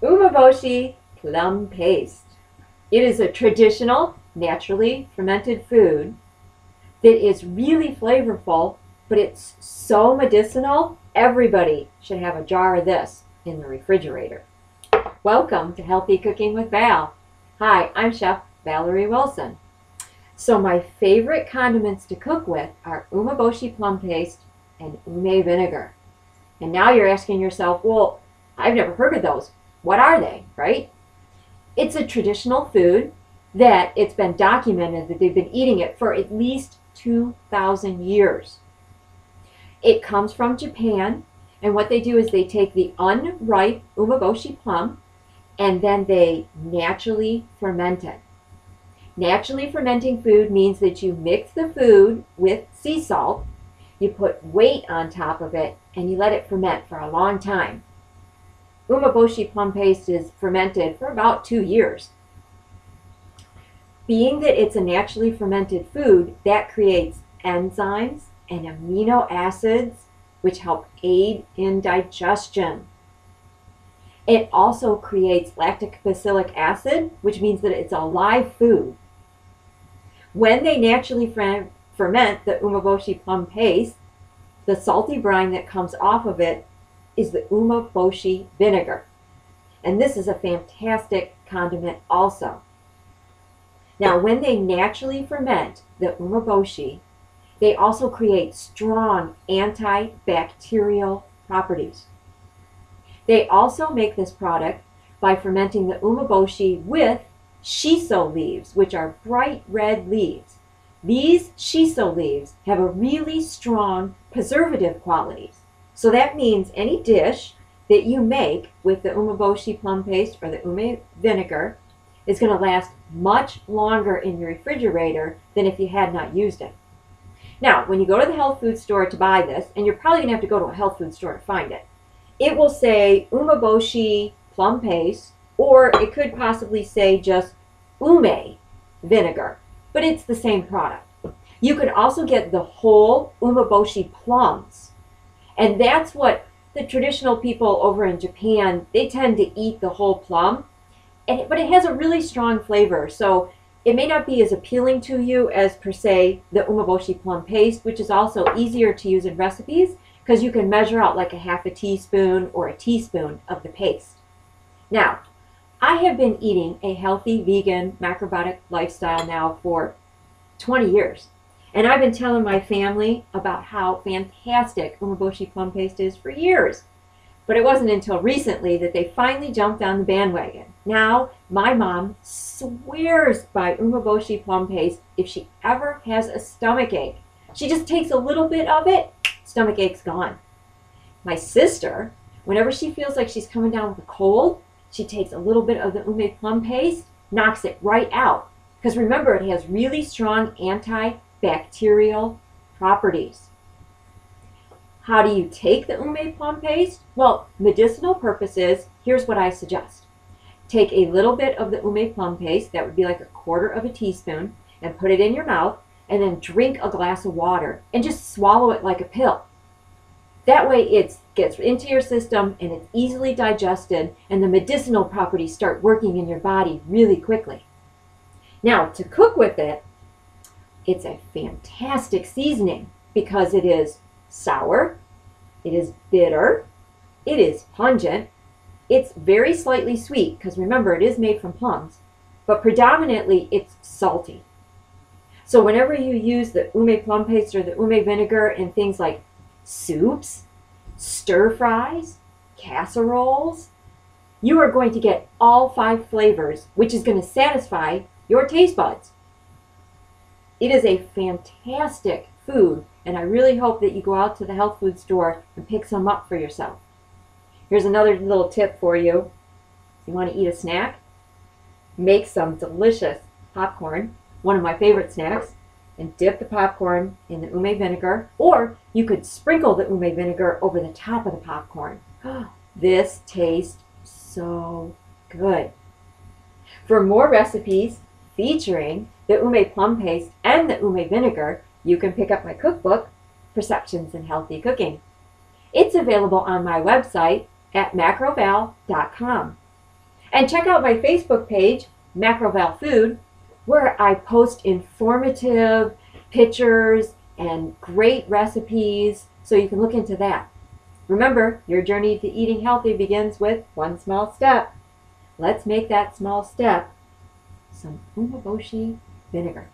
Umeboshi plum paste. It is a traditional, naturally fermented food that is really flavorful, but it's so medicinal, everybody should have a jar of this in the refrigerator. Welcome to Healthy Cooking with Val. Hi, I'm Chef Valerie Wilson. So my favorite condiments to cook with are umeboshi plum paste and ume vinegar. And now you're asking yourself, well, I've never heard of those. What are they, right? It's a traditional food that it's been documented that they've been eating it for at least 2,000 years. It comes from Japan, and what they do is they take the unripe umeboshi plum and then they naturally ferment it. Naturally fermenting food means that you mix the food with sea salt, you put weight on top of it, and you let it ferment for a long time. Umeboshi plum paste is fermented for about 2 years. Being that it's a naturally fermented food, that creates enzymes and amino acids which help aid in digestion. It also creates lactobacillic acid, which means that it's a live food. When they naturally ferment the umeboshi plum paste, the salty brine that comes off of it is the umeboshi vinegar. And this is a fantastic condiment also. Now, when they naturally ferment the umeboshi, they also create strong antibacterial properties. They also make this product by fermenting the umeboshi with shiso leaves, which are bright red leaves. These shiso leaves have a really strong preservative qualities. So that means any dish that you make with the umeboshi plum paste or the ume vinegar is going to last much longer in your refrigerator than if you had not used it. Now, when you go to the health food store to buy this, and you're probably going to have to go to a health food store to find it, it will say umeboshi plum paste, or it could possibly say just ume vinegar, but it's the same product. You could also get the whole umeboshi plums, and that's what the traditional people over in Japan, they tend to eat the whole plum, but it has a really strong flavor, so it may not be as appealing to you as, per se, the umeboshi plum paste, which is also easier to use in recipes because you can measure out like a half a teaspoon or a teaspoon of the paste. Now, I have been eating a healthy vegan macrobiotic lifestyle now for 20 years. And I've been telling my family about how fantastic umeboshi plum paste is for years. But it wasn't until recently that they finally jumped on the bandwagon. Now, my mom swears by umeboshi plum paste if she ever has a stomach ache. She just takes a little bit of it, stomach ache's gone. My sister, whenever she feels like she's coming down with a cold, she takes a little bit of the ume plum paste, knocks it right out. Because remember, it has really strong antibacterial properties. How do you take the ume plum paste? Well, medicinal purposes, here's what I suggest. Take a little bit of the ume plum paste, that would be like 1/4 of a teaspoon, and put it in your mouth, and then drink a glass of water, and just swallow it like a pill. That way it gets into your system, and it's easily digested, and the medicinal properties start working in your body really quickly. Now, to cook with it, it's a fantastic seasoning because it is sour, it is bitter, it is pungent, it's very slightly sweet because remember it is made from plums, but predominantly it's salty. So whenever you use the ume plum paste or the ume vinegar in things like soups, stir fries, casseroles, you are going to get all 5 flavors, which is going to satisfy your taste buds. It is a fantastic food, and I really hope that you go out to the health food store and pick some up for yourself. Here's another little tip for you. You want to eat a snack? Make some delicious popcorn, one of my favorite snacks, and dip the popcorn in the ume vinegar, or you could sprinkle the ume vinegar over the top of the popcorn. This tastes so good. For more recipes featuring the ume plum paste and the ume vinegar, you can pick up my cookbook, Perceptions in Healthy Cooking. It's available on my website at macroval.com. And check out my Facebook page, Macroval Food, where I post informative pictures and great recipes, so you can look into that. Remember, your journey to eating healthy begins with one small step. Let's make that small step some Umeboshi vinegar.